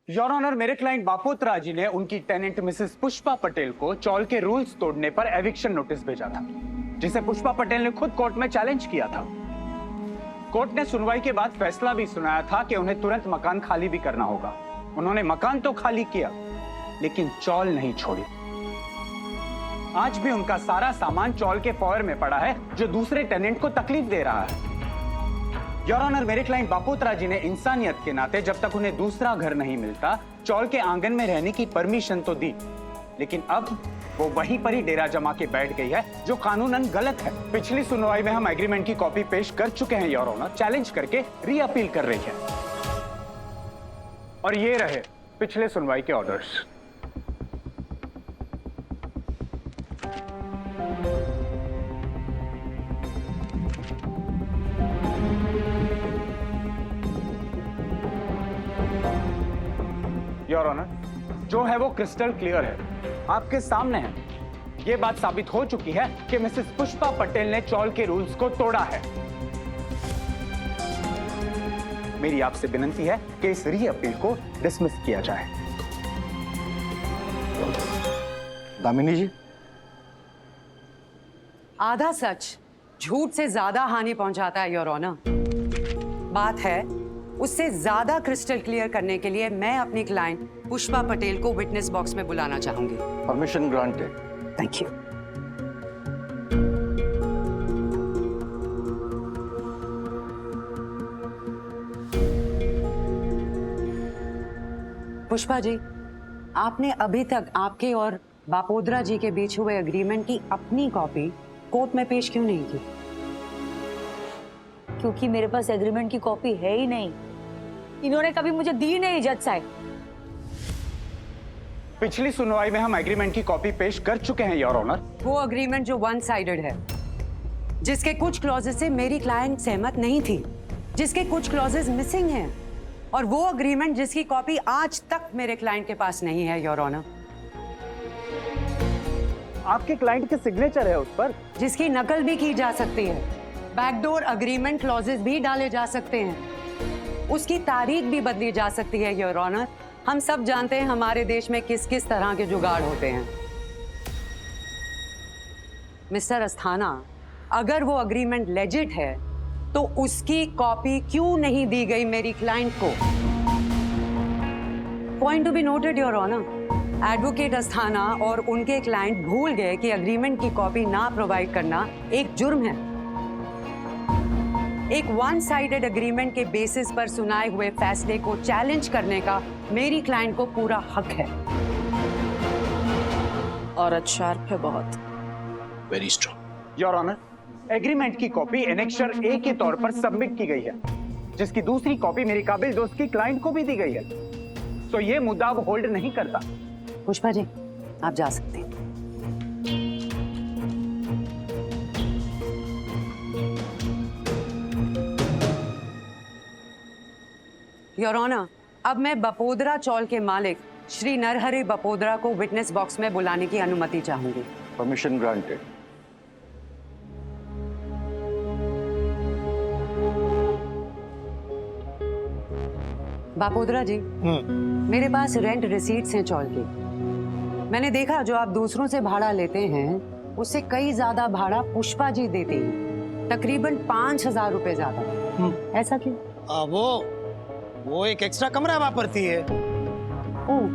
Your honour, मेरे client बापोत्रा जी ने उनकी टेनेंट मिसेस पुष्पा पटेल को चौल के रूल्स तोड़ने पर एविक्शन नोटिस भेजा था, जिसे पुष्पा पटेल ने खुद कोर्ट में चैलेंज किया था। कोर्ट ने सुनवाई के बाद फैसला भी सुनाया था कि उन्हें तुरंत मकान खाली भी करना होगा। उन्होंने मकान तो खाली किया, लेकिन चौल नहीं छोड़ी। आज भी उनका सारा सामान चौल के फॉयर में पड़ा है, जो दूसरे टेनेंट को तकलीफ दे रहा है। योर ऑनर, मेरे क्लाइंट बापोत्रा जी ने इंसानियत के नाते जब तक उन्हें दूसरा घर नहीं मिलता, चौल के आंगन में रहने की परमिशन तो दी, लेकिन अब वो वहीं पर ही डेरा जमा के बैठ गई है, जो कानूनन गलत है। पिछली सुनवाई में हम एग्रीमेंट की कॉपी पेश कर चुके हैं योर ऑनर, चैलेंज करके री अपील कर रही है। और ये रहे पिछले सुनवाई के ऑर्डर्स। योर ऑनर, जो है वो क्रिस्टल क्लियर है, आपके सामने है। ये बात साबित हो चुकी है कि मिसेस पुष्पा पटेल ने चौल के रूल्स को तोड़ा है। मेरी आपसे विनती है कि इस री अपील को डिसमिस किया जाए। दामिनी जी, आधा सच झूठ से ज्यादा हानि पहुंचाता है योर ऑनर। बात है उससे ज्यादा क्रिस्टल क्लियर करने के लिए मैं अपनी क्लाइंट पुष्पा पटेल को विटनेस बॉक्स में बुलाना चाहूंगी। Permission granted. Thank you. Pushpa ji, आपने अभी तक आपके और बापोद्रा जी के बीच हुए एग्रीमेंट की अपनी कॉपी कोर्ट में पेश क्यों नहीं की? क्योंकि मेरे पास एग्रीमेंट की कॉपी है ही नहीं। इन्होंने कभी मुझे दी नहीं जज साहब। पिछली सुनवाई में हम एग्रीमेंट की कॉपी पेश कर चुके हैं योर ऑनर। वो एग्रीमेंट जो वन साइडेड है, जिसके कुछ क्लॉजेस से मेरी क्लाइंट सहमत नहीं थी, जिसके कुछ क्लॉजेस मिसिंग हैं, और वो एग्रीमेंट जिसकी कॉपी आज तक मेरे क्लाइंट के पास नहीं है योर ऑनर। आपके क्लाइंट के सिग्नेचर है उस पर, जिसकी नकल भी की जा सकती है, बैकडोर अग्रीमेंट क्लॉजेस भी डाले जा सकते हैं, उसकी तारीख भी बदली जा सकती है योर ऑनर। हम सब जानते हैं हमारे देश में किस किस तरह के जुगाड़ होते हैं। मिस्टर अस्थाना, अगर वो एग्रीमेंट लेजिट है तो उसकी कॉपी क्यों नहीं दी गई मेरी क्लाइंट को? Point to be noted your honour, advocate Asthana और उनके क्लाइंट भूल गए कि एग्रीमेंट की कॉपी ना प्रोवाइड करना एक जुर्म है। एक वन साइडेड एग्रीमेंट के बेसिस पर सुनाए हुए फैसले को चैलेंज करने का मेरी क्लाइंट को पूरा हक है। औरत शार्प है बहुत। Very strong. Your honour, agreement की कॉपी एनेक्शर ए के तौर पर सबमिट की गई है, जिसकी दूसरी कॉपी मेरी काबिल दोस्त की क्लाइंट को भी दी गई है, तो ये मुद्दा अब होल्ड नहीं करता। पुष्पा जी, आप जा सकते हैं। योर ऑनर, अब मैं बपोद्रा चौल के मालिक श्री नरहरि बपोद्रा को विटनेस बॉक्स में बुलाने की अनुमति चाहूंगी। Permission granted. बापोद्रा जी, मेरे पास रेंट रिसीट्स हैं चौल की। मैंने देखा जो आप दूसरों से भाड़ा लेते हैं उससे कई ज्यादा भाड़ा पुष्पा जी देती हैं, तकरीबन 5,000 रुपए ज्यादा। ऐसा क्यों? वो एक एक्स्ट्रा कमरा वापरती है। ओह,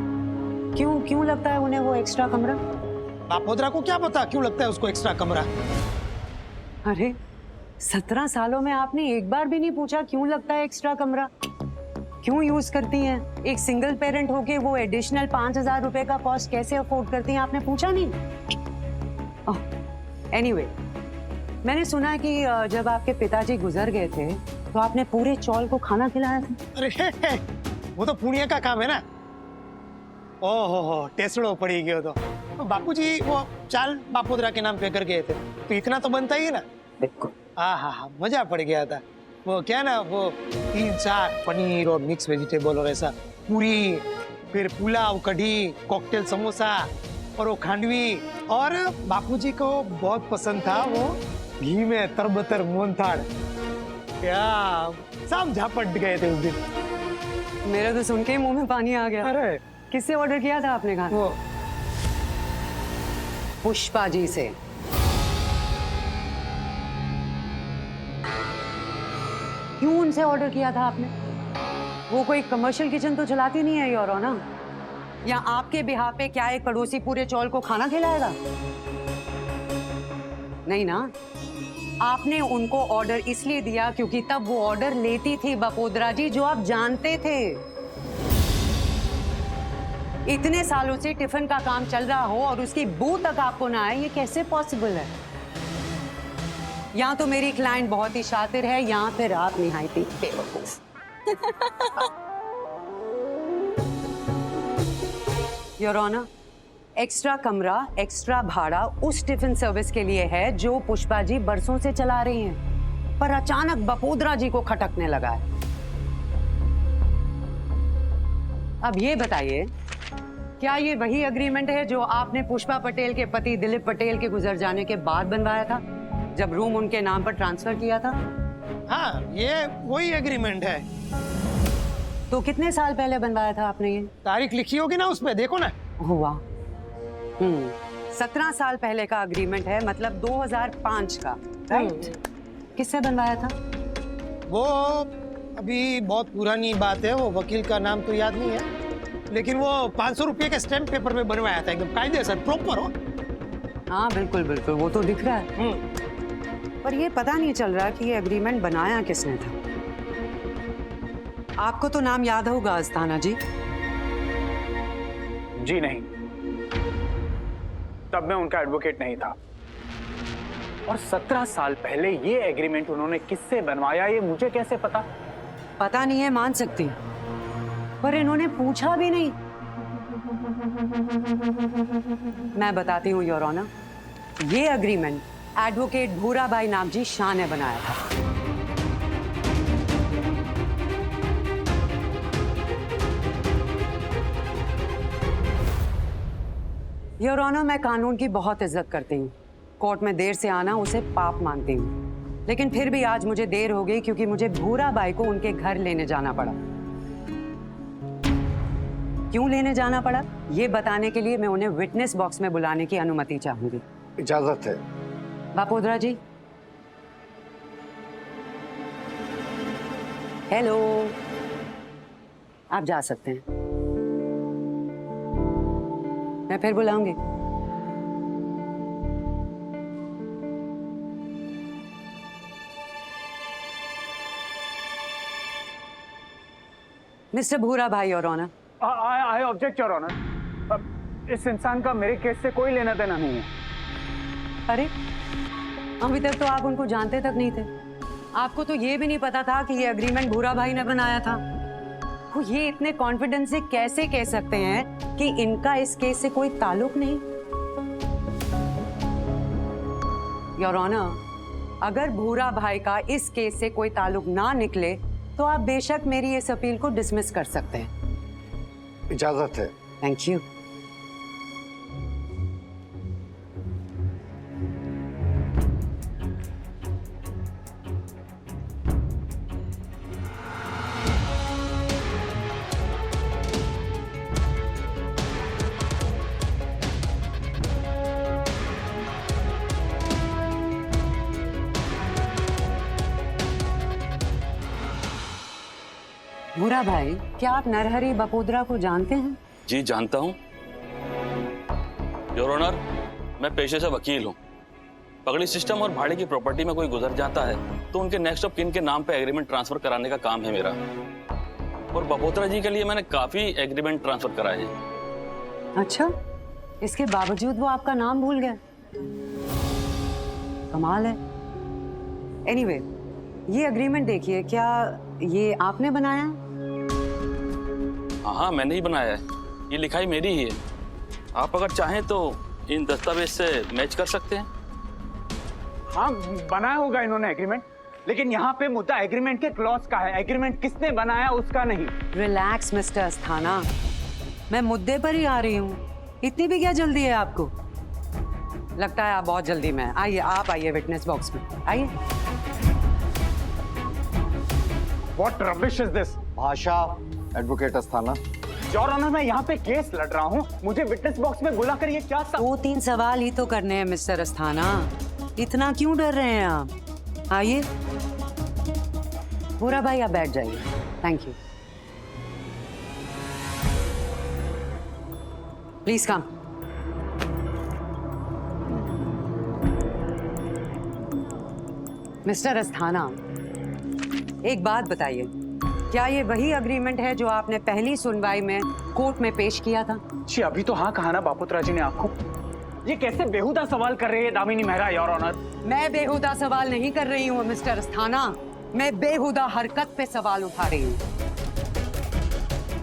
क्यों लगता है उन्हें वो एक्स्ट्रा कमरा? बापोद्रा को क्या पता क्यों लगता है उसको एक्स्ट्रा कमरा। अरे 17 सालों में आपने एक बार भी नहीं पूछा क्यों लगता है एक्स्ट्रा कमरा, क्यों यूज करती हैं? एक सिंगल पेरेंट होके वो एडिशनल 5,000 रुपए का कॉस्ट कैसे अफोर्ड करती हैं, आपने पूछा नहीं? एनीवे, मैंने सुना कि जब आपके पिताजी गुजर गए थे तो आपने पूरे चौल को खाना खिलाया था। अरे वो तो पुण्य का काम है ना। ओहो, टेसड़ो पड़ी गयो तो बापूजी वो चाल बापोद्रा के नाम पे कर गए थे, तो इतना तो बनता ही है ना। बिल्कुल। हाँ, मजा पड़ गया था। वो क्या ना, वो 3-4 पनीर और मिक्स वेजिटेबल और ऐसा पूरी, फिर पुलाव, कढ़ी, कॉकटेल, समोसा और वो खांडवी, और बापूजी को बहुत पसंद था वो घी में तरबतर मोहनथाल। क्या सब झापट गए थे उस दिन। मेरे तो सुन के ही मुंह में पानी आ गया। अरे किससे ऑर्डर किया था आपने खाना? वो पुष्पा जी से। क्यों उनसे ऑर्डर किया था आपने? वो कोई कमर्शियल किचन तो चलाती नहीं है योर ऑनर। या आपके बिहार पे क्या एक पड़ोसी पूरे चौल को खाना खिलाएगा? नहीं ना। आपने उनको ऑर्डर इसलिए दिया क्योंकि तब वो ऑर्डर लेती थी बपोद्रा जी, जो आप जानते थे। इतने सालों से टिफिन का काम चल रहा हो और उसकी बू तक आपको ना आए, ये कैसे पॉसिबल है? या तो मेरी क्लाइंट बहुत ही शातिर है या फिर आप निहायती बेवकूफ। योर ऑनर, एक्स्ट्रा कमरा, एक्स्ट्रा भाड़ा उस टिफिन सर्विस के लिए है जो पुष्पा जी बरसों से चला रही हैं, पर अचानक बपोद्रा जी को खटकने लगा है। अब ये बताइए, क्या ये वही एग्रीमेंट है जो आपने पुष्पा पटेल के पति दिलीप पटेल के गुजर जाने के बाद बनवाया था, जब रूम उनके नाम पर ट्रांसफर किया था? हाँ, ये वही एग्रीमेंट है। तो कितने साल पहले बनवाया था आपने ये? तारीख लिखी होगी ना उसपे, देखो ना। हुआ 17 साल पहले का एग्रीमेंट है, मतलब 2005 का, राइट? किससे बनवाया था? वो अभी बहुत पुरानी बात है, वो वकील का नाम तो याद नहीं है, लेकिन वो 500 रुपये के स्टैम्प पेपर में बनवाया था, एकदम कायदेसर प्रॉपर हो। हाँ बिल्कुल बिल्कुल, वो तो दिख रहा है। पर ये पता नहीं चल रहा कि ये एग्रीमेंट बनाया किसने था। आपको तो नाम याद होगा अस्थाना जी। जी नहीं, तब मैं उनका एडवोकेट नहीं था। और 17 साल पहले ये एग्रीमेंट उन्होंने किससे बनवाया, ये मुझे कैसे पता? पता नहीं है मान सकती, पर इन्होंने पूछा भी नहीं। मैं बताती हूँ योर ऑनर, ये एग्रीमेंट एडवोकेट भूराबाई नामजी शाह ने बनाया था। योर ऑनर, मैं कानून की बहुत इज्जत करती हूँ। कोर्ट में देर से आना उसे पाप मानती हूँ, लेकिन फिर भी आज मुझे देर हो गई क्योंकि मुझे भूराबाई को उनके घर लेने जाना पड़ा। क्यों लेने जाना पड़ा, ये बताने के लिए मैं उन्हें विटनेस बॉक्स में बुलाने की अनुमति चाहूंगी। इजाजत है। बापोद्रा जी, हेलो, आप जा सकते हैं। मैं फिर बुलाऊंगी। मिस्टर भूरा भाई और honour, I object your honour. इस इंसान का मेरे केस से कोई लेना देना नहीं है। अरे अभी तक तो आप उनको जानते तक नहीं थे। आपको तो ये भी नहीं पता था कि ये एग्रीमेंट भूरा भाई ने बनाया था। वो ये इतने कॉन्फिडेंस से कैसे कह सकते हैं कि इनका इस केस से कोई ताल्लुक नहीं? योर ऑनर, अगर भूरा भाई का इस केस से कोई ताल्लुक ना निकले तो आप बेशक मेरी इस अपील को डिसमिस कर सकते हैं। इजाजत है। Thank you. भूरा भाई, क्या आप नरहरि बपोद्रा को जानते हैं? जी जानता हूँ योर ऑनर। मैं पेशे से वकील हूँ। पगड़ी सिस्टम और भाड़े की प्रॉपर्टी में कोई गुजर जाता है तो उनके नेक्स्ट ऑफ किन के नाम पे एग्रीमेंट ट्रांसफर कराने का काम है मेरा। और बपोद्रा जी के लिए मैंने काफी एग्रीमेंट ट्रांसफर कराए हैं। अच्छा, इसके बावजूद वो आपका नाम भूल गए? कमाल है। एनीवे, ये एग्रीमेंट देखिए, क्या ये आपने बनाया है? हाँ, मैंने ही बनाया है। ये लिखाई मेरी ही है। आप अगर चाहें तो इन दस्तावेज से मैच कर सकते हैं। हाँ, बनाया होगा इन्होंने एग्रीमेंट, लेकिन यहाँ पे मुद्दा एग्रीमेंट के क्लॉज का है, एग्रीमेंट किसने बनाया उसका नहीं। रिलैक्स मिस्टर अस्थाना, मैं मुद्दे पर ही आ रही हूँ। इतनी भी क्या जल्दी है आपको? लगता है आप बहुत जल्दी में। आइए, आप आइए विटनेस बॉक्स में, आइए। What rubbish is this? भाषा एडवोकेट अस्थाना। योर ऑनर, मैं यहाँ पे केस लड़ रहा हूँ, मुझे विटनेस बॉक्स में बुलाकर ये क्या 2-3 सवाल ही तो करने हैं मिस्टर अस्थाना, इतना क्यों डर रहे हैं आप? आइए। भूरा भाई आप बैठ जाइए। Thank you. Please come. Mister Asthana, एक बात बताइए, क्या ये वही अग्रीमेंट है जो आपने पहली सुनवाई में कोर्ट में पेश किया था? जी अभी तो हाँ कहा ना बापुत्रा जी ने आपको। ये कैसे बेहुदा सवाल कर रही है दामिनी मेहरा योर ऑनर? मैं बेहुदा सवाल नहीं कर रही हूँ मिस्टर अस्थाना, मैं बेहुदा हरकत पे सवाल उठा रही हूँ।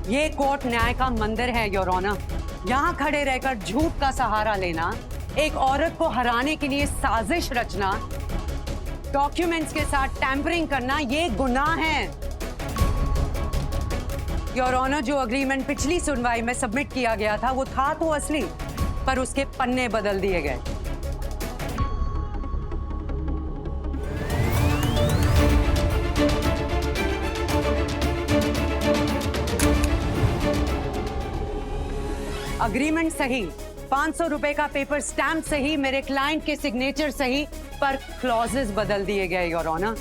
ये कोर्ट न्याय का मंदिर है योर ऑनर। यहाँ खड़े रहकर झूठ का सहारा लेना, एक औरत को हराने के लिए साजिश रचना, डॉक्यूमेंट्स के साथ टैंपरिंग करना, ये गुनाह है। योर ऑनर, जो अग्रीमेंट पिछली सुनवाई में सबमिट किया गया था वो था तो असली, पर उसके पन्ने बदल दिए गए। अग्रीमेंट सही, 500 रुपए का पेपर स्टैम्प सही, मेरे क्लाइंट के सिग्नेचर सही, पर क्लॉजेस बदल दिए गए योर ऑनर,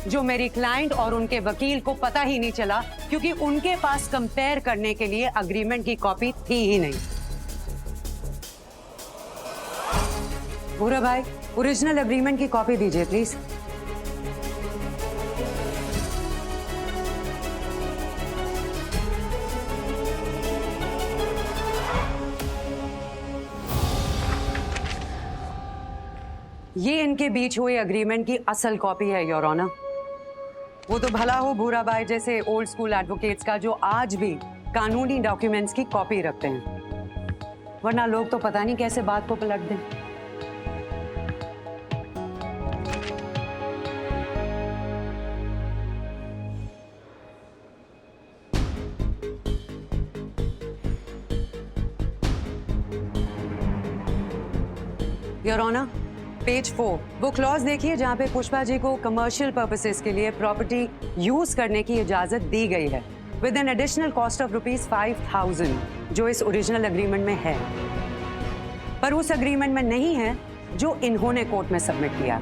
जो मेरी क्लाइंट और उनके वकील को पता ही नहीं चला, क्योंकि उनके पास कंपेयर करने के लिए अग्रीमेंट की कॉपी थी ही नहीं। भूरा भाई, ओरिजिनल अग्रीमेंट की कॉपी दीजिए प्लीज। ये इनके बीच हुए अग्रीमेंट की असल कॉपी है योर ऑनर। वो तो भला हो भूरा भाई जैसे ओल्ड स्कूल एडवोकेट्स का, जो आज भी कानूनी डॉक्यूमेंट्स की कॉपी रखते हैं, वरना लोग तो पता नहीं कैसे बात को पलट दें। योर ऑनर, पेज 4 वो क्लॉज देखिए जहां पे पुष्पा जी को कमर्शियल पर्पसेस के लिए प्रॉपर्टी यूज करने की इजाजत दी गई है with an additional cost of ₹5,000, जो इस ओरिजिनल अग्रीमेंट में है, पर उस अग्रीमेंट में नहीं है जो इन्होंने कोर्ट में सबमिट किया।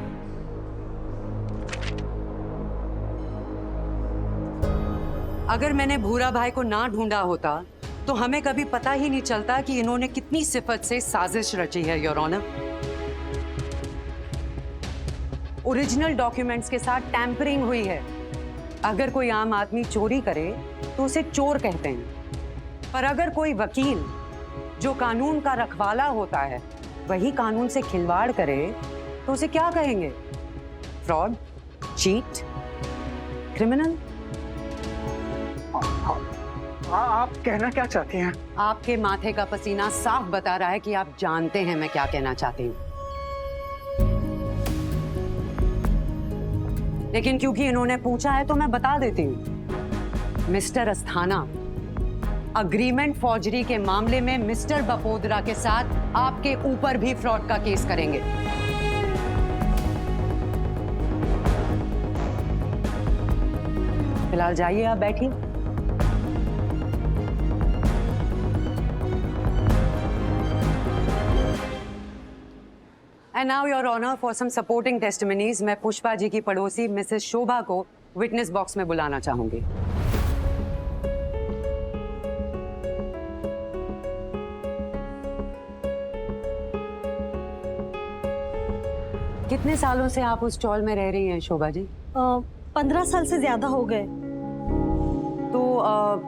अगर मैंने भूरा भाई को ना ढूंढा होता तो हमें कभी पता ही नहीं चलता कि इन्होंने कितनी सिफत से साजिश रची है योर ऑनर। ओरिजिनल डॉक्यूमेंट्स के साथ टैंपरिंग हुई है। अगर कोई आम आदमी चोरी करे तो उसे चोर कहते हैं, पर अगर कोई वकील जो कानून का रखवाला होता है वही कानून से खिलवाड़ करे तो उसे क्या कहेंगे? Fraud, cheat, criminal? आप कहना क्या चाहती हैं? आपके माथे का पसीना साफ बता रहा है कि आप जानते हैं मैं क्या कहना चाहती हूँ, लेकिन क्योंकि इन्होंने पूछा है तो मैं बता देती हूँ। मिस्टर अस्थाना, अग्रीमेंट फॉर्जरी के मामले में मिस्टर बपोदरा के साथ आपके ऊपर भी फ्रॉड का केस करेंगे। फिलहाल जाइए, आप बैठिए। And now, Your Honor, for some supporting testimonies, मैं पुष्पा जी की पड़ोसी मिसेस शोभा को विटनेस बॉक्स में बुलाना चाहूंगी। कितने सालों से आप उस स्टॉल में रह रही हैं शोभा जी? 15 साल से ज्यादा हो गए। तो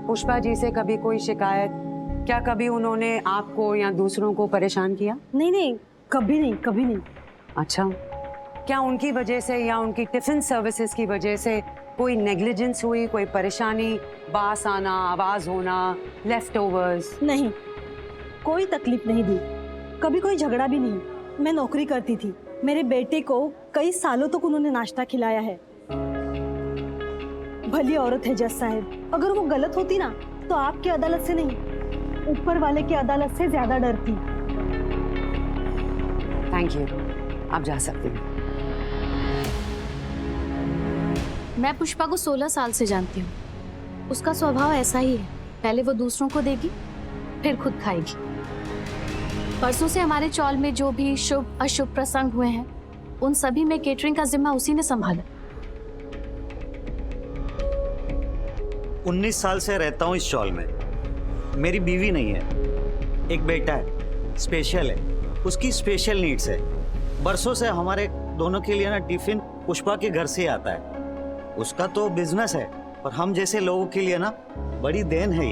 पुष्पा जी से कभी कोई शिकायत, क्या कभी उन्होंने आपको या दूसरों को परेशान किया? नहीं, कभी नहीं, कभी नहीं। अच्छा, क्या उनकी वजह से या उनकी टिफिन सर्विसेज की वजह से कोई नेग्लिजेंस हुई, कोई परेशानी, बास आना, आवाज होना, लेफ्टओवर्स? नहीं, कोई तकलीफ नहीं दी, कभी कोई झगड़ा भी नहीं। मैं नौकरी करती थी, मेरे बेटे को कई सालों तक उन्होंने नाश्ता खिलाया है। भली औरत है जज साहब, अगर वो गलत होती ना तो आपकी अदालत से नहीं, ऊपर वाले की अदालत से ज्यादा डरती। थैंक यू, आप जा सकते हैं। मैं पुष्पा को 16 साल से जानती हूँ। उसका स्वभाव ऐसा ही है, पहले वो दूसरों को देगी फिर खुद खाएगी। परसों से हमारे चौल में जो भी शुभ अशुभ प्रसंग हुए हैं उन सभी में केटरिंग का जिम्मा उसी ने संभाला। 19 साल से रहता हूँ इस चौल में। मेरी बीवी नहीं है, एक बेटा है, स्पेशल है, उसकी स्पेशल नीड्स है। बरसों से हमारे दोनों के लिए ना टिफिन पुष्पा के घर से आता है। उसका तो बिजनेस है, पर हम जैसे लोगों के लिए ना बड़ी देन है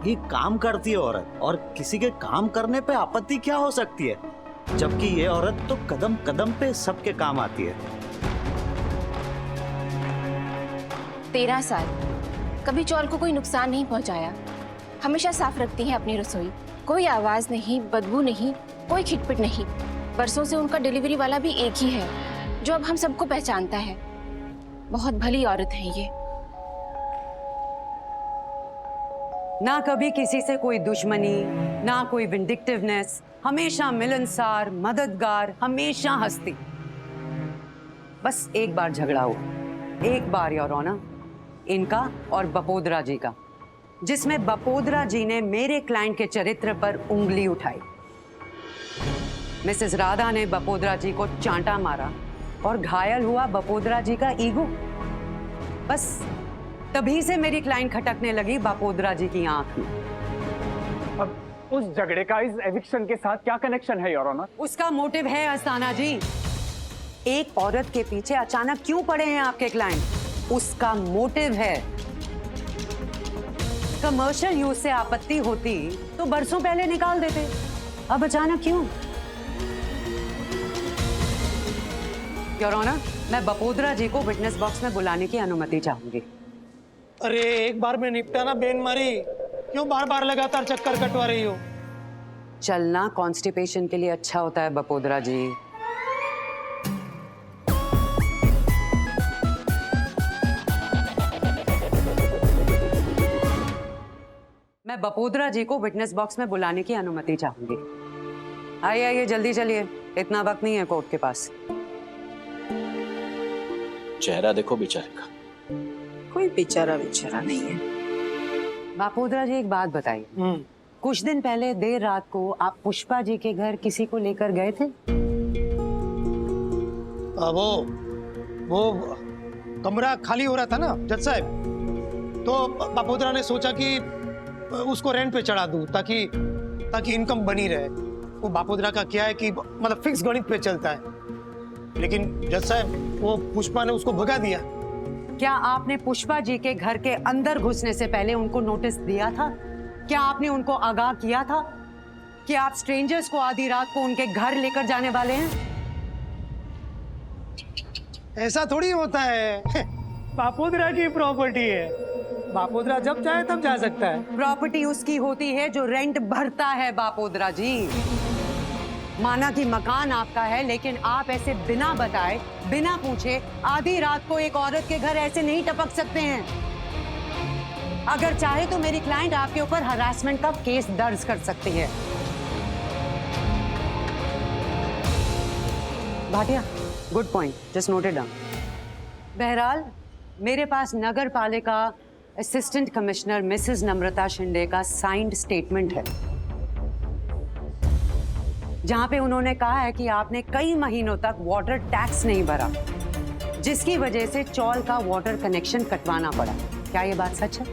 ये काम करती है औरत, और किसी के काम करने पे आपत्ति क्या हो सकती है, जबकि ये औरत तो कदम कदम पे सबके काम आती है। 13 साल कभी चौल को कोई नुकसान नहीं पहुंचाया। हमेशा साफ रखती है अपनी रसोई, कोई आवाज नहीं, बदबू नहीं, कोई खिटपिट नहीं। बरसों से उनका डिलीवरी वाला भी एक ही है जो अब हम सबको पहचानता है। बहुत भली औरत है ये। ना कभी किसी से कोई दुश्मनी, ना कोई विंडिक्टिवनेस, हमेशा मिलनसार, मददगार, हमेशा हंसती। बस एक बार झगड़ा हुआ, एक बार योर ऑनर, इनका और बपोदरा जी का, जिसमें बपोदरा जी ने मेरे क्लाइंट के चरित्र पर उंगली उठाई। मिसेस राधा ने बपोदरा जी को चांटा मारा और घायल हुआ बपोदरा जी का ईगो। बस तभी से मेरी क्लाइंट खटकने लगी बपोदरा जी की आंख में। अब उस झगड़े का इस एविक्शन के साथ क्या कनेक्शन है योर ऑनर? उसका मोटिव है अस्थाना जी। एक औरत के पीछे अचानक क्यों पड़े हैं आपके क्लाइंट? उसका मोटिव है। कमर्शियल यूज से आपत्ति होती तो बरसों पहले निकाल देते, अब अचानक क्यों? योर ऑनर, मैं बपोदरा जी को विटनेस बॉक्स में बुलाने की अनुमति चाहूंगी। अरे एक बार में निपटाना बेन मारी, क्यों बार बार लगातार चक्कर कटवा रही हो? चलना कॉन्स्टिपेशन के लिए अच्छा होता है बपोदरा जी। मैं बपोदरा जी को विटनेस बॉक्स में बुलाने की अनुमति चाहूंगी। आइए आइए जल्दी चलिए, इतना वक्त नहीं है कोर्ट के पास। चेहरा देखो बेचारे का। कोई बेचारा नहीं है। बपोदरा जी एक बात बताइए, कुछ दिन पहले देर रात को आप पुष्पा जी के घर किसी को लेकर गए थे? वो कमरा खाली हो रहा था ना जज साहब, तो बपोदरा ने सोचा कि उसको रेंट पे चढ़ा दूं ताकि इनकम बनी रहे। वो बपोदरा का क्या है कि मतलब फिक्स गणित पे चलता है, लेकिन जज साहब वो पुष्पा ने उसको भगा दिया। क्या आपने पुष्पा जी के घर के अंदर घुसने से पहले उनको नोटिस दिया था? क्या आपने उनको आगाह किया था कि आप स्ट्रेंजर्स को आधी रात को उनके घर लेकर जाने वाले हैं? ऐसा थोड़ी होता है। बपोदरा की प्रॉपर्टी है, बपोदरा जब चाहे तब जा सकता है। प्रॉपर्टी उसकी होती है जो रेंट भरता है बपोदरा जी। माना कि मकान आपका है, लेकिन आप ऐसे बिना बताए, बिना पूछे आधी रात को एक औरत के घर ऐसे नहीं टपक सकते हैं। अगर चाहे तो मेरी क्लाइंट आपके ऊपर हरासमेंट का केस दर्ज कर सकती है। Bhatia, good point, just noted down. बहरहाल मेरे पास नगर पालिका असिस्टेंट कमिश्नर मिसेस नम्रता शिंदे का साइंड स्टेटमेंट है, जहां पे उन्होंने कहा है कि आपने कई महीनों तक वाटर टैक्स नहीं भरा, जिसकी वजह से चौल का वाटर कनेक्शन कटवाना पड़ा। क्या ये बात सच है?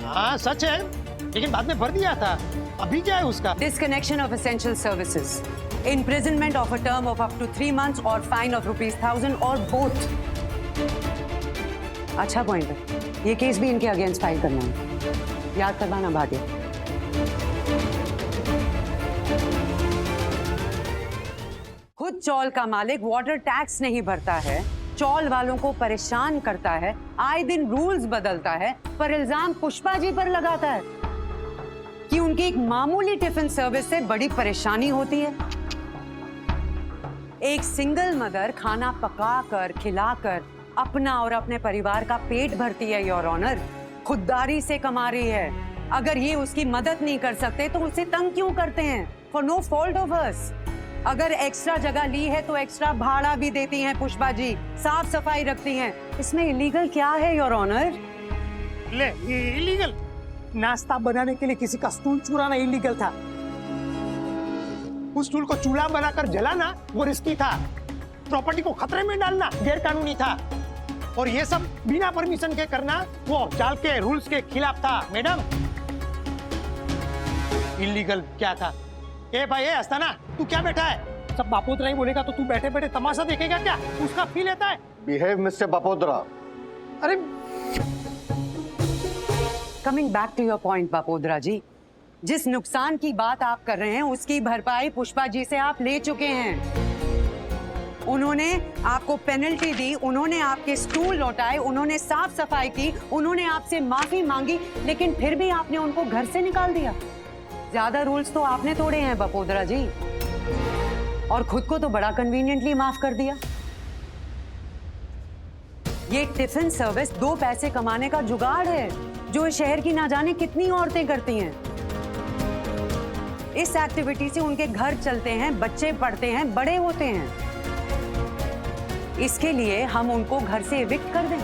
हाँ सच है, लेकिन बाद में भर दिया था। अभी क्या है उसका? Disconnection of essential services, imprisonment of a term of up to 3 months और फाइन ऑफ ₹1000 और बोथ। अच्छा पॉइंट है, ये केस भी इनके अगेंस्ट फाइल करना है, याद करवाना भाटिया। खुद चौल का मालिक वाटर टैक्स नहीं भरता है, चौल वालों को परेशान करता है, आए दिन रूल्स बदलता है, पर इल्जाम पुष्पा जी पर लगाता है कि उनकी एक मामूली टिफिन सर्विस से बड़ी परेशानी होती है। एक सिंगल मदर खाना पकाकर खिलाकर अपना और अपने परिवार का पेट भरती है योर ऑनर, खुददारी से कमा रही है। अगर ये उसकी मदद नहीं कर सकते तो उसे तंग क्यों करते हैं? For no fault of us. अगर एक्स्ट्रा जगह ली है तो एक्स्ट्रा भाड़ा भी देती हैं पुष्पा जी, साफ सफाई रखती हैं। इसमें इलीगल क्या है योर ऑनर? ले, ये इलीगल? नाश्ता बनाने के लिए किसी का स्टूल चुराना इलीगल था। उस स्टूल को चूल्हा बनाकर जलाना वो रिस्की था। प्रॉपर्टी को खतरे में डालना गैर कानूनी था। और ये सब बिना परमिशन के करना वो चाल के रूल्स के खिलाफ था। मैडम, इलीगल क्या था? ए भाई, ए अस्ताना, तू क्या बैठा है? सब बापोद्रा ही बोलेगा तो तू बैठे बैठे तमाशा देखेगा क्या? उसका फील लेता है। Behave mister Bapodra. अरे coming back to your point Bapodra ji, जिस नुकसान की बात आप कर रहे हैं उसकी भरपाई पुष्पा जी से आप ले चुके हैं। उन्होंने आपको पेनल्टी दी, उन्होंने आपके स्टूल लौटाए, उन्होंने साफ सफाई की, उन्होंने आपसे माफी मांगी, लेकिन फिर भी आपने उनको घर से निकाल दिया। ज्यादा रूल्स तो आपने तोड़े हैं बापोद्रा जी, और खुद को तो बड़ा कन्वीनियंटली माफ कर दिया। ये टिफिन सर्विस 2 पैसे कमाने का जुगाड़ है जो इस शहर की ना जाने कितनी औरतें करती हैं। इस एक्टिविटी से उनके घर चलते हैं, बच्चे पढ़ते हैं, बड़े होते हैं। इसके लिए हम उनको घर से एविक्ट कर दें?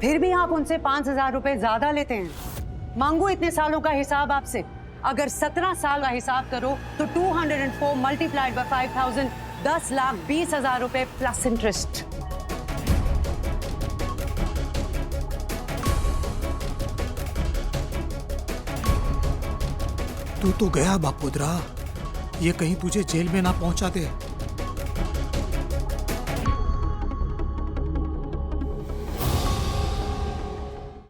फिर भी आप उनसे 5,000 रुपए ज्यादा लेते हैं। मांगो इतने सालों का हिसाब आपसे। अगर 17 साल का हिसाब करो तो 204 मल्टीप्लाइड बाय 5,000 10,20,000 रुपए प्लस इंटरेस्ट। तू तो गया बापोद्रा, ये कहीं तुझे जेल में ना पहुंचा दे।